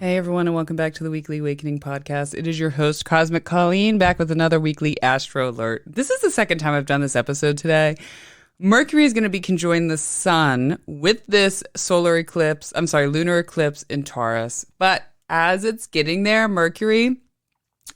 Hey everyone, and welcome back to the Weekly Awakening Podcast. It is your host, Cosmic Colleen, back with another weekly Astro Alert. This is the second time I've done this episode today. Mercury is going to be conjoining the sun with this lunar eclipse in Taurus. But as it's getting there, Mercury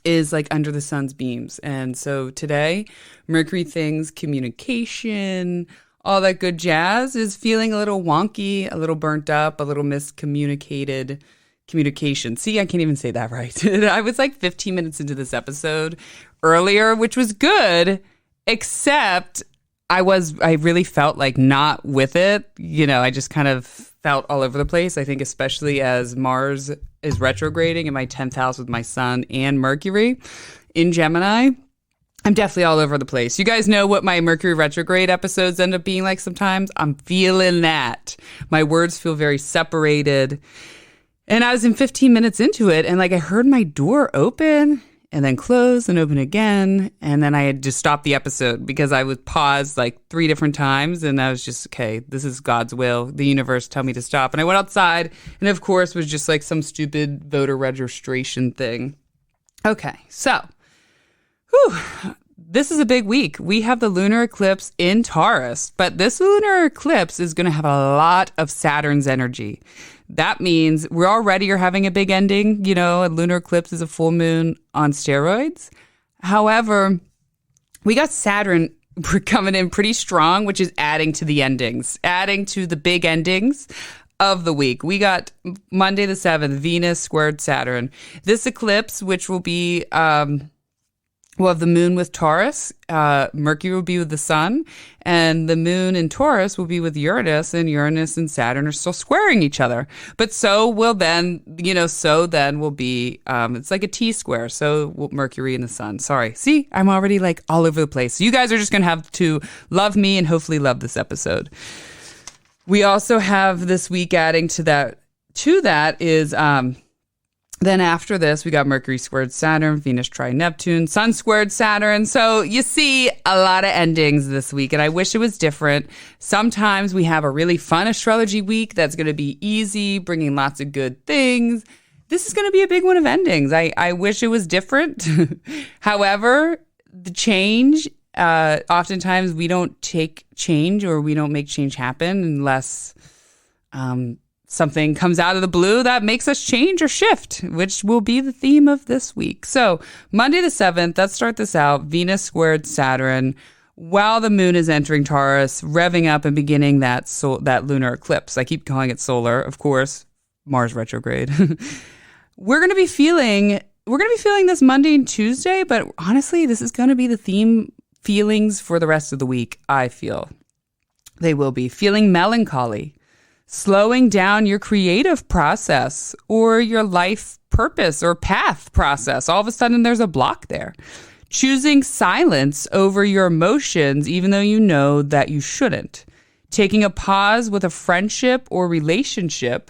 is like under the sun's beams. And so today, Mercury things, communication, all that good jazz is feeling a little wonky, a little burnt up, a little miscommunicated. Communication. See, I can't even say that right. I was like 15 minutes into this episode earlier, which was good, except I really felt like not with it. You know, I just kind of felt all over the place. I think especially as Mars is retrograding in my 10th house with my sun and Mercury in Gemini. I'm definitely all over the place. You guys know what my Mercury retrograde episodes end up being like sometimes. I'm feeling that. My words feel very separated. And I was in 15 minutes into it, and like I heard my door open and then close and open again. And then I had to stop the episode because I was paused like 3 different times. And I was just, okay, this is God's will. The universe tell me to stop. And I went outside, and of course, it was just like some stupid voter registration thing. Okay, so, this is a big week. We have the lunar eclipse in Taurus, but this lunar eclipse is going to have a lot of Saturn's energy. That means we already are having a big ending. You know, a lunar eclipse is a full moon on steroids. However, we got Saturn coming in pretty strong, which is adding to the endings, adding to the big endings of the week. We got Monday the 7th, Venus squared Saturn. This eclipse, which will be... we'll have the moon with Taurus, Mercury will be with the sun, and the moon in Taurus will be with Uranus, and Uranus and Saturn are still squaring each other. But so will then will be, it's like a T-square, so will Mercury and the sun. Sorry. See, I'm already like all over the place. So you guys are just going to have to love me and hopefully love this episode. We also have this week adding to that is... Then after this, we got Mercury squared Saturn, Venus trine Neptune, Sun squared Saturn. So you see a lot of endings this week, and I wish it was different. Sometimes we have a really fun astrology week that's going to be easy, bringing lots of good things. This is going to be a big one of endings. I wish it was different. However, the change, oftentimes we don't take change or we don't make change happen unless... something comes out of the blue that makes us change or shift, which will be the theme of this week. So Monday the 7th, let's start this out. Venus squared Saturn while the moon is entering Taurus, revving up and beginning that lunar eclipse. I keep calling it solar, of course, Mars retrograde. We're going to be feeling this Monday and Tuesday, but honestly, this is going to be the theme feelings for the rest of the week, I feel. They will be feeling melancholy, slowing down your creative process or your life purpose or path process. All of a sudden, there's a block there. Choosing silence over your emotions, even though you know that you shouldn't. Taking a pause with a friendship or relationship.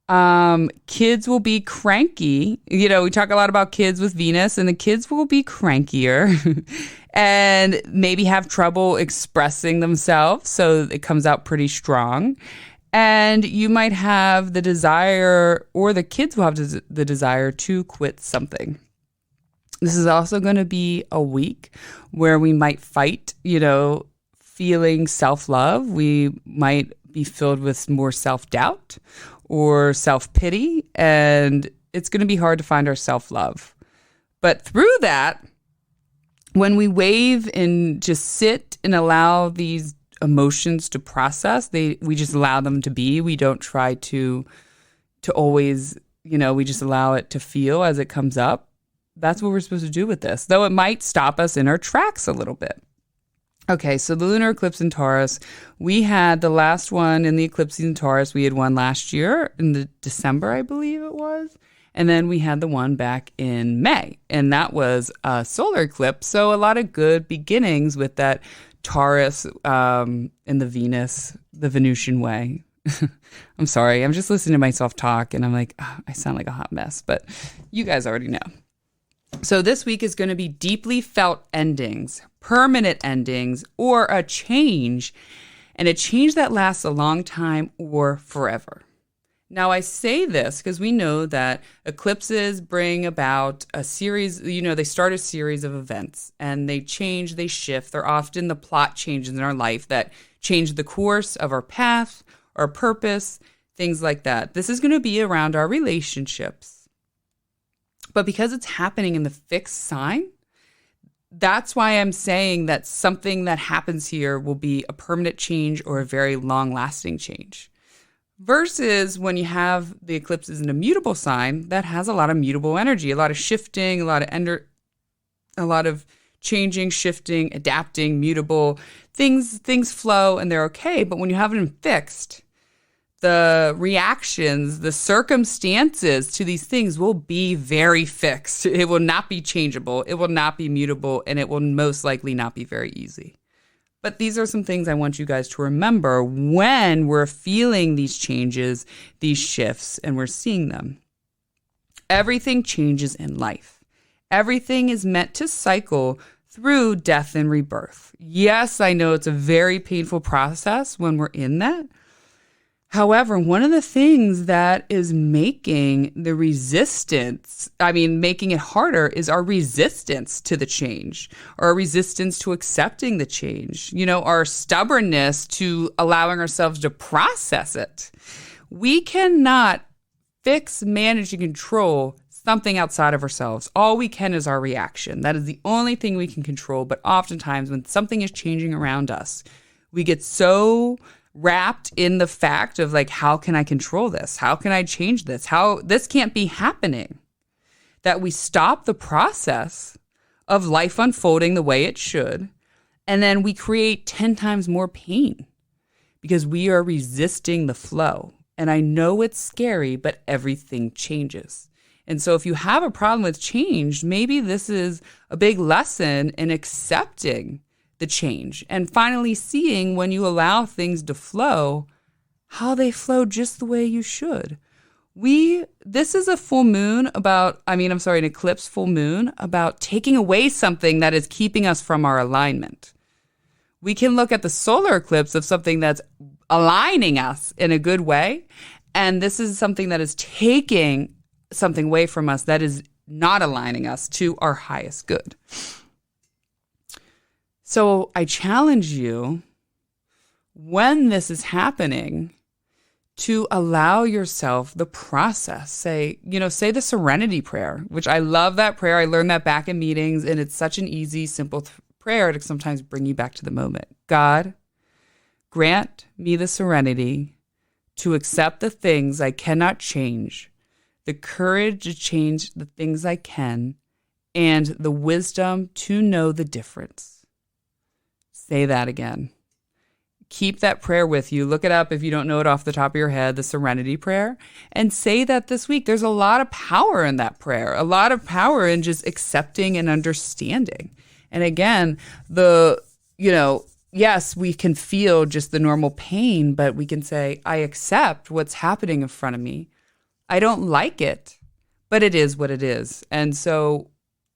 Kids will be cranky. You know, we talk a lot about kids with Venus, and the kids will be crankier and maybe have trouble expressing themselves. So it comes out pretty strong. And you might have the desire, or the kids will have the desire to quit something. This is also going to be a week where we might fight, feeling self-love. We might be filled with more self-doubt or self-pity, and it's going to be hard to find our self-love. But through that, when we wave and just sit and allow these emotions to process, we just allow them to be. We don't try to always, we just allow it to feel as it comes up. That's what we're supposed to do with this, though it might stop us in our tracks a little bit. Okay, so the lunar eclipse in Taurus, we had the last one in the eclipse in Taurus. We had one last year in the December, I believe it was. And then we had the one back in May, and that was a solar eclipse. So a lot of good beginnings with that Taurus in the Venusian way. I'm sorry. I'm just listening to myself talk and I'm like, I sound like a hot mess, but you guys already know. So this week is going to be deeply felt endings, permanent endings, or a change, and a change that lasts a long time or forever. Now, I say this because we know that eclipses bring about a series, they start a series of events and they change, they shift. They're often the plot changes in our life that change the course of our path, our purpose, things like that. This is going to be around our relationships. But because it's happening in the fixed sign, that's why I'm saying that something that happens here will be a permanent change or a very long-lasting change. Versus when you have the eclipses in a mutable sign, that has a lot of mutable energy, a lot of shifting, a lot of changing, shifting, adapting, mutable. Things flow and they're okay. But when you have them fixed, the reactions, the circumstances to these things will be very fixed. It will not be changeable. It will not be mutable. And it will most likely not be very easy. But these are some things I want you guys to remember when we're feeling these changes, these shifts, and we're seeing them. Everything changes in life. Everything is meant to cycle through death and rebirth. Yes, I know it's a very painful process when we're in that. However, one of the things that is making the making it harder is our resistance to the change, or our resistance to accepting the change, our stubbornness to allowing ourselves to process it. We cannot fix, manage, and control something outside of ourselves. All we can is our reaction. That is the only thing we can control. But oftentimes when something is changing around us, we get so wrapped in the fact of how can I control this? How can I change this? How this can't be happening? That we stop the process of life unfolding the way it should. And then we create 10 times more pain because we are resisting the flow. And I know it's scary, but everything changes. And so if you have a problem with change, maybe this is a big lesson in accepting the change and finally seeing when you allow things to flow, how they flow just the way you should. This is a full moon an eclipse full moon about taking away something that is keeping us from our alignment. We can look at the solar eclipse of something that's aligning us in a good way. And this is something that is taking something away from us that is not aligning us to our highest good. So I challenge you, when this is happening, to allow yourself the process. Say the serenity prayer, which I love that prayer. I learned that back in meetings, and it's such an easy, simple prayer to sometimes bring you back to the moment. God, grant me the serenity to accept the things I cannot change, the courage to change the things I can, and the wisdom to know the difference. Say that again. Keep that prayer with you. Look it up if you don't know it off the top of your head, the serenity prayer, and say that this week. There's a lot of power in that prayer, a lot of power in just accepting and understanding. And again, yes, we can feel just the normal pain, but we can say, I accept what's happening in front of me. I don't like it, but it is what it is. And so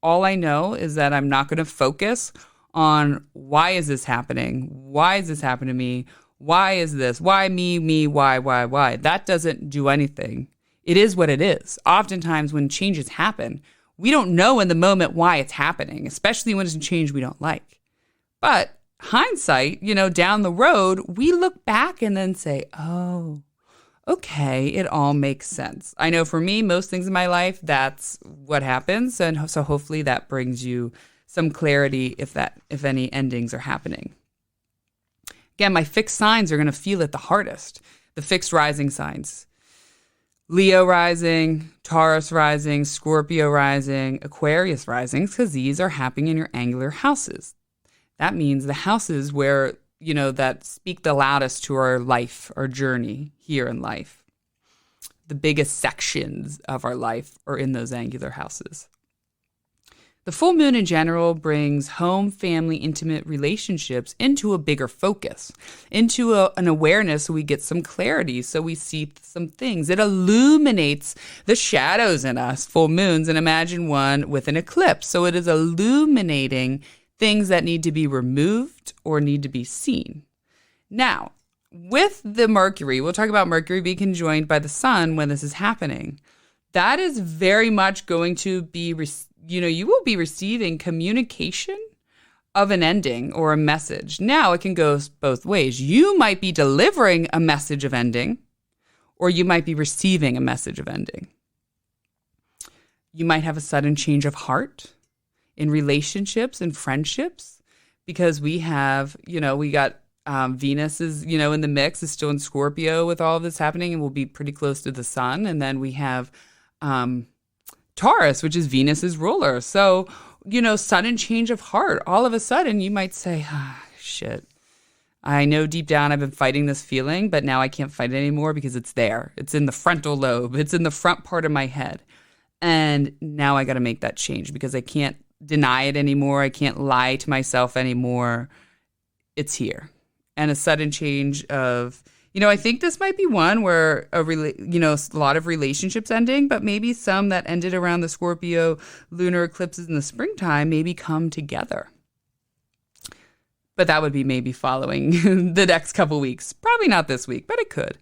all I know is that I'm not going to focus on why is this happening? Why is this happening to me? Why is this? Why me, why? That doesn't do anything. It is what it is. Oftentimes when changes happen, we don't know in the moment why it's happening, especially when it's a change we don't like. But hindsight, down the road, we look back and then say, oh, okay, it all makes sense. I know for me, most things in my life, that's what happens. And so hopefully that brings you some clarity if any endings are happening. Again, my fixed signs are going to feel it the hardest. The fixed rising signs. Leo rising, Taurus rising, Scorpio rising, Aquarius rising, because these are happening in your angular houses. That means the houses where, that speak the loudest to our life, our journey here in life. The biggest sections of our life are in those angular houses. The full moon in general brings home, family, intimate relationships into a bigger focus, into an awareness so we get some clarity, so we see some things. It illuminates the shadows in us, full moons, and imagine one with an eclipse. So it is illuminating things that need to be removed or need to be seen. Now, with the Mercury, we'll talk about Mercury being conjoined by the sun when this is happening. That is very much going to be, you will be receiving communication of an ending or a message. Now it can go both ways. You might be delivering a message of ending, or you might be receiving a message of ending. You might have a sudden change of heart in relationships and friendships, because we have, we got Venus is, in the mix, is still in Scorpio with all of this happening, and will be pretty close to the sun. And then we have Taurus, which is Venus's ruler. So, sudden change of heart. All of a sudden, you might say, shit. I know deep down I've been fighting this feeling, but now I can't fight it anymore because it's there. It's in the frontal lobe. It's in the front part of my head. And now I got to make that change because I can't deny it anymore. I can't lie to myself anymore. It's here. And a sudden change of, I think this might be one where a lot of relationships ending, but maybe some that ended around the Scorpio lunar eclipses in the springtime maybe come together. But that would be maybe following the next couple weeks. Probably not this week, but it could.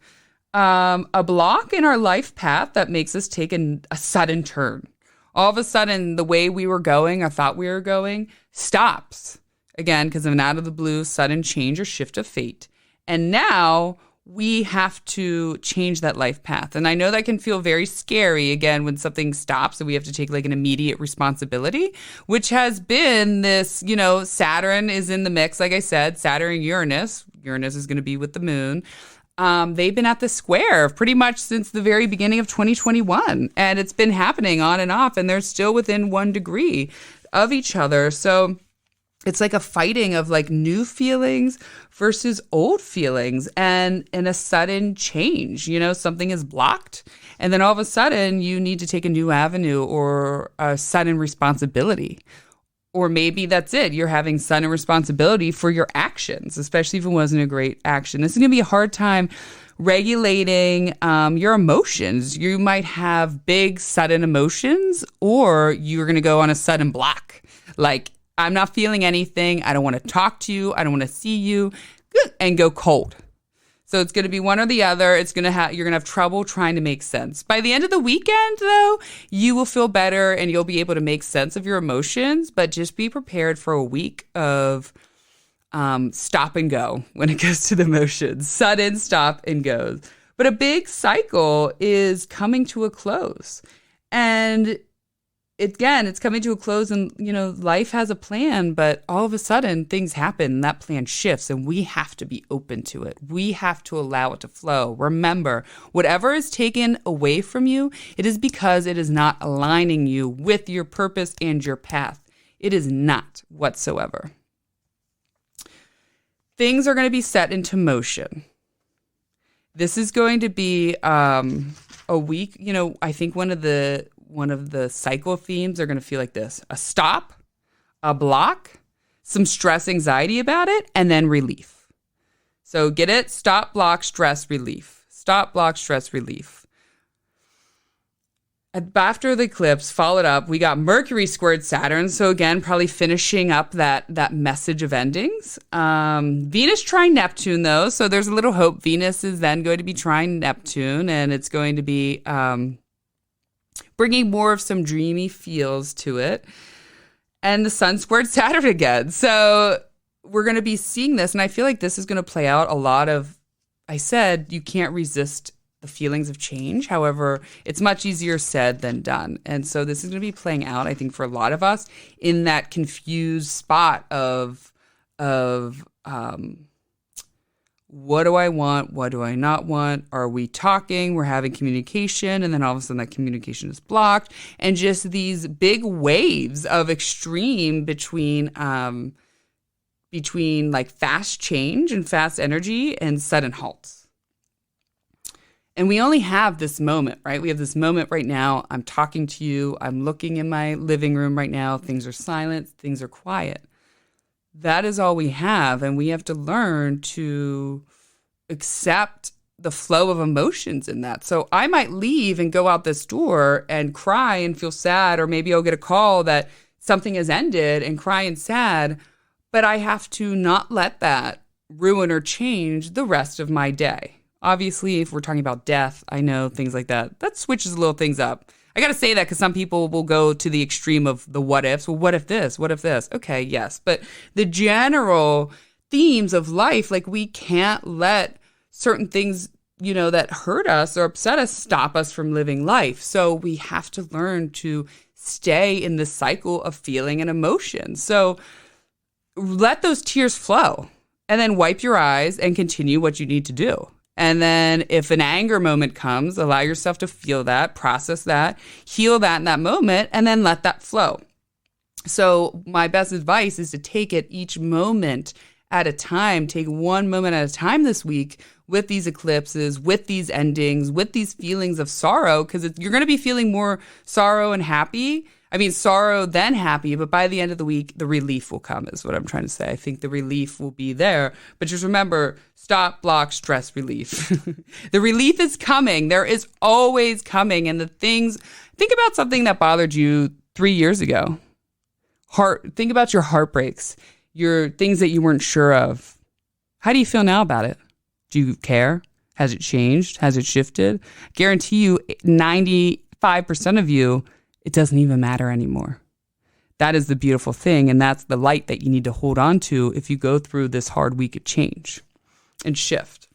A block in our life path that makes us take a sudden turn. All of a sudden, the way we were going, or thought we were going, stops. Again, because of an out of the blue, sudden change or shift of fate. And now we have to change that life path. And I know that can feel very scary, again, when something stops and we have to take like an immediate responsibility, which has been this, Saturn is in the mix. Like I said, Saturn and Uranus. Uranus is going to be with the moon. They've been at the square pretty much since the very beginning of 2021. And it's been happening on and off, and they're still within 1 degree of each other. So it's like a fighting of like new feelings versus old feelings, and in a sudden change, something is blocked. And then all of a sudden you need to take a new avenue or a sudden responsibility. Or maybe that's it. You're having sudden responsibility for your actions, especially if it wasn't a great action. This is going to be a hard time regulating your emotions. You might have big sudden emotions, or you're going to go on a sudden block. Like, I'm not feeling anything. I don't want to talk to you. I don't want to see you, and go cold. So it's going to be one or the other. You're going to have trouble trying to make sense. By the end of the weekend, though, you will feel better and you'll be able to make sense of your emotions. But just be prepared for a week of stop and go when it goes to the emotions. Sudden stop and goes. But a big cycle is coming to a close. And again, it's coming to a close, and, life has a plan, but all of a sudden things happen and that plan shifts, and we have to be open to it. We have to allow it to flow. Remember, whatever is taken away from you, it is because it is not aligning you with your purpose and your path. It is not whatsoever. Things are going to be set into motion. This is going to be a week, I think one of the cycle themes are going to feel like this: a stop, a block, some stress, anxiety about it, and then relief. So get it? Stop, block, stress, relief. Stop, block, stress, relief. After the eclipse, followed up, we got Mercury squared Saturn. So again, probably finishing up that message of endings. Venus trine Neptune, though. So there's a little hope. Venus is then going to be trine Neptune, and it's going to be bringing more of some dreamy feels to it. And the sun squared Saturn again. So we're going to be seeing this. And I feel like this is going to play out a lot of, I said, you can't resist the feelings of change. However, it's much easier said than done. And so this is going to be playing out, I think, for a lot of us in that confused spot of what do I want? What do I not want? Are we talking? We're having communication, and then all of a sudden that communication is blocked, and just these big waves of extreme between like fast change and fast energy and sudden halts. And we only have this moment, right? We have this moment right now. I'm talking to you. I'm looking in my living room right now. Things are silent. Things are quiet. That is all we have. And we have to learn to accept the flow of emotions in that. So I might leave and go out this door and cry and feel sad, or maybe I'll get a call that something has ended and cry and sad. But I have to not let that ruin or change the rest of my day. Obviously, if we're talking about death, I know things like that switches little things up. I got to say that because some people will go to the extreme of the what ifs. Well, what if this? What if this? Okay, yes. But the general themes of life, like we can't let certain things, that hurt us or upset us stop us from living life. So we have to learn to stay in the cycle of feeling and emotion. So let those tears flow and then wipe your eyes and continue what you need to do. And then if an anger moment comes, allow yourself to feel that, process that, heal that in that moment, and then let that flow. So my best advice is to take it each moment at a time. Take one moment at a time this week with these eclipses, with these endings, with these feelings of sorrow, because you're going to be feeling more sorrow and happy. I mean, sorrow then happy, but by the end of the week, the relief will come is what I'm trying to say. I think the relief will be there. But just remember, stop, block, stress, relief. The relief is coming. There is always coming. And think about something that bothered you 3 years ago. Think about your heartbreaks, your things that you weren't sure of. How do you feel now about it? Do you care? Has it changed? Has it shifted? Guarantee you 95% of you, it doesn't even matter anymore. That is the beautiful thing, and that's the light that you need to hold on to if you go through this hard week of change and shift.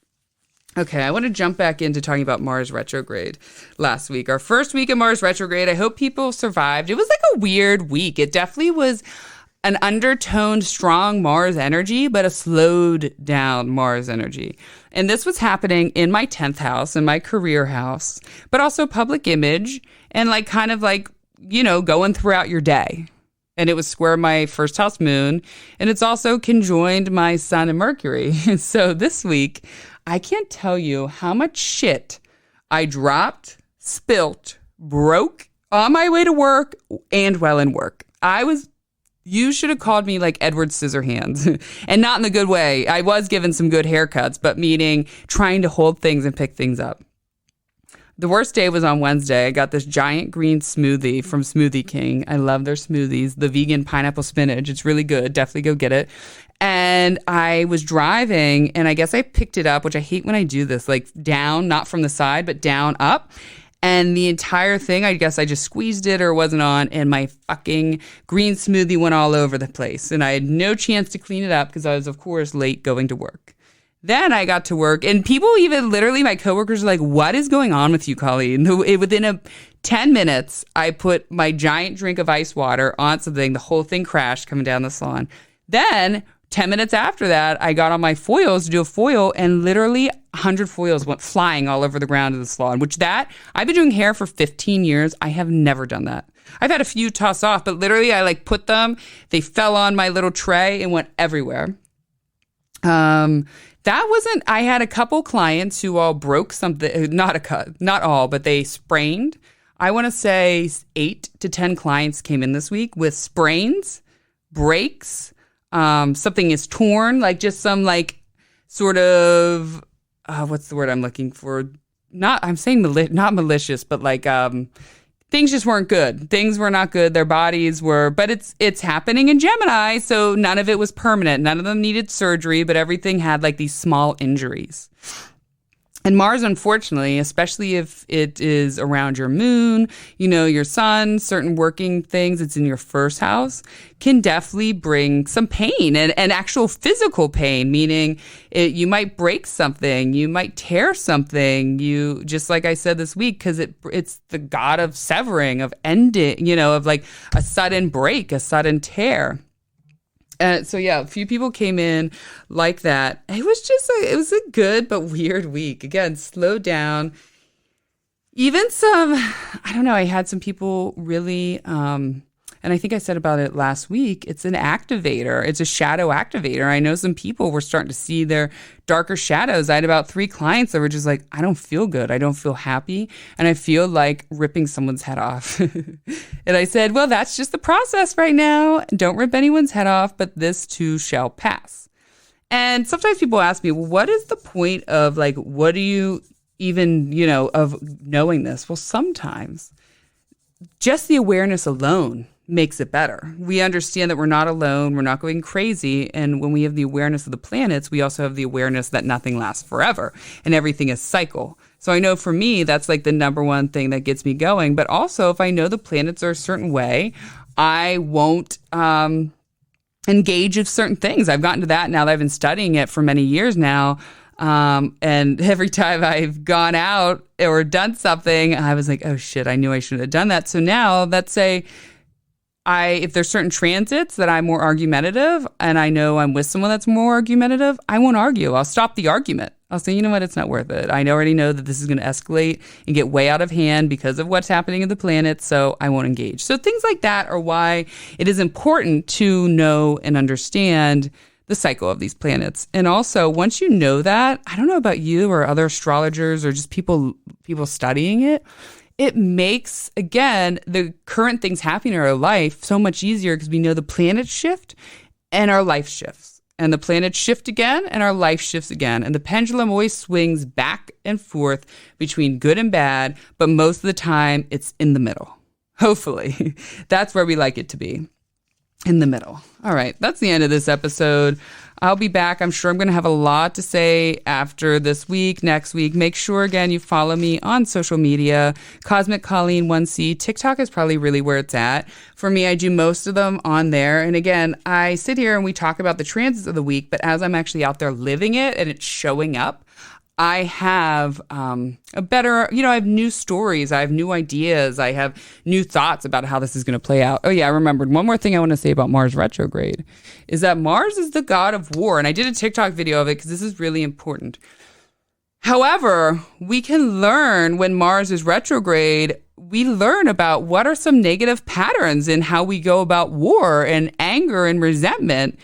Okay, I want to jump back into talking about Mars retrograde last week. Our first week of Mars retrograde, I hope people survived. It was like a weird week. It definitely was an undertoned, strong Mars energy, but a slowed down Mars energy. And this was happening in my 10th house, in my career house, but also public image and going throughout your day. And it was square my first house moon. And it's also conjoined my sun and Mercury. So this week, I can't tell you how much shit I dropped, spilt, broke on my way to work and while in work. You should have called me like Edward Scissorhands, and not in the good way. I was given some good haircuts, but meaning trying to hold things and pick things up. The worst day was on Wednesday. I got this giant green smoothie from Smoothie King. I love their smoothies, the vegan pineapple spinach. It's really good. Definitely go get it. And I was driving, and I guess I picked it up, which I hate when I do this, like down, not from the side, but down, up. And the entire thing, I guess I just squeezed it or wasn't on, and my fucking green smoothie went all over the place. And I had no chance to clean it up because I was, of course, late going to work. Then I got to work, and people even literally, my coworkers are like, what is going on with you, Colleen? Within 10 minutes, I put my giant drink of ice water on something. The whole thing crashed coming down the salon. Then 10 minutes after that, I got on my foils to do a foil, and literally 100 foils went flying all over the ground of the salon, I've been doing hair for 15 years. I have never done that. I've had a few toss off, but literally I put them, they fell on my little tray and went everywhere. I had a couple clients who all broke something, not all, but they sprained. I want to say 8 to 10 clients came in this week with sprains, breaks, something is torn, just some sort of, what's the word I'm looking for? I'm saying not malicious, but things just weren't good. Things were not good. Their bodies were, but it's happening in Gemini. So none of it was permanent. None of them needed surgery, but everything had these small injuries. And Mars, unfortunately, especially if it is around your moon, your sun, certain working things, it's in your first house, can definitely bring some pain and actual physical pain, meaning you might break something, you might tear something, just like I said this week, because it's the god of severing, of ending, of a sudden break, a sudden tear. So yeah, a few people came in like that. It was a good but weird week. Again, slowed down. Even I had some people really, and I think I said about it last week, it's an activator. It's a shadow activator. I know some people were starting to see their darker shadows. I had about 3 clients that were just like, I don't feel good. I don't feel happy. And I feel like ripping someone's head off. And I said, well, that's just the process right now. Don't rip anyone's head off, but this too shall pass. And sometimes people ask me, well, what is the point of what do you even, of knowing this? Well, sometimes just the awareness alone makes it better. We understand that we're not alone, we're not going crazy, and when we have the awareness of the planets, we also have the awareness that nothing lasts forever and everything is cycle. So I know for me, that's like the number one thing that gets me going. But also, if I know the planets are a certain way, I won't engage with certain things. I've gotten to that now that I've been studying it for many years now. And every time I've gone out or done something, I was like, oh shit, I knew I shouldn't have done that. So now let's say if there's certain transits that I'm more argumentative and I know I'm with someone that's more argumentative, I won't argue. I'll stop the argument. I'll say, you know what, it's not worth it. I already know that this is going to escalate and get way out of hand because of what's happening in the planet, so I won't engage. So things like that are why it is important to know and understand the cycle of these planets. And also, once you know that, I don't know about you or other astrologers or just people studying it, it makes, again, the current things happening in our life so much easier because we know the planets shift and our life shifts. And the planets shift again and our life shifts again. And the pendulum always swings back and forth between good and bad, but most of the time it's in the middle. Hopefully. That's where we like it to be. In the middle. All right. That's the end of this episode. I'll be back. I'm sure I'm going to have a lot to say after this week, next week. Make sure, again, you follow me on social media. Cosmic Colleen 1C. TikTok is probably really where it's at. For me, I do most of them on there. And again, I sit here and we talk about the transits of the week, but as I'm actually out there living it and it's showing up, I have a better, I have new stories. I have new ideas. I have new thoughts about how this is going to play out. Oh, yeah, I remembered. One more thing I want to say about Mars retrograde is that Mars is the god of war. And I did a TikTok video of it because this is really important. However, we can learn when Mars is retrograde, we learn about what are some negative patterns in how we go about war and anger and resentment.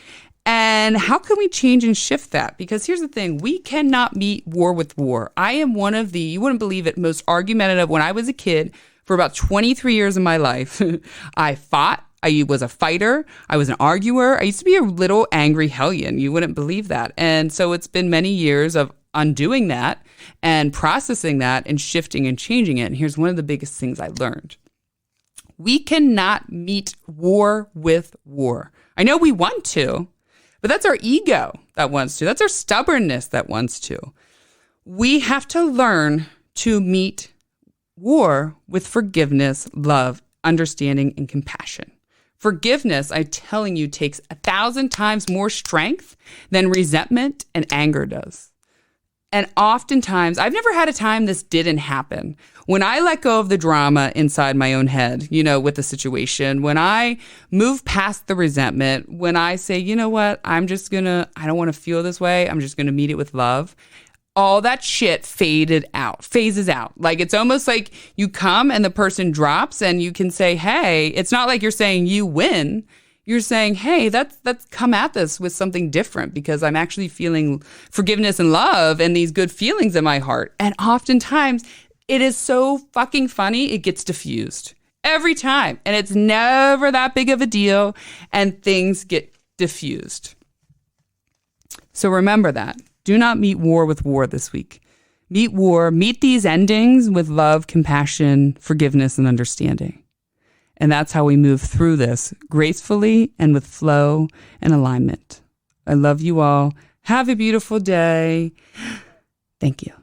And how can we change and shift that? Because here's the thing, we cannot meet war with war. I am one of the, you wouldn't believe it, most argumentative. When I was a kid, for about 23 years of my life, I fought. I was a fighter. I was an arguer. I used to be a little angry hellion. You wouldn't believe that. And so it's been many years of undoing that and processing that and shifting and changing it. And here's one of the biggest things I learned. We cannot meet war with war. I know we want to, but that's our ego that wants to. That's our stubbornness that wants to. We have to learn to meet war with forgiveness, love, understanding, and compassion. Forgiveness, I'm telling you, takes 1,000 times more strength than resentment and anger does. And oftentimes, I've never had a time this didn't happen. When I let go of the drama inside my own head, with the situation, when I move past the resentment, when I say, you know what, I don't want to feel this way. I'm just going to meet it with love. All that shit phases out. Like, it's almost like you come and the person drops and you can say, hey, it's not like you're saying you win. You're saying, hey, let's come at this with something different because I'm actually feeling forgiveness and love and these good feelings in my heart. And oftentimes it is so fucking funny, it gets diffused every time. And it's never that big of a deal and things get diffused. So remember that. Do not meet war with war this week. Meet these endings with love, compassion, forgiveness, and understanding. And that's how we move through this gracefully and with flow and alignment. I love you all. Have a beautiful day. Thank you.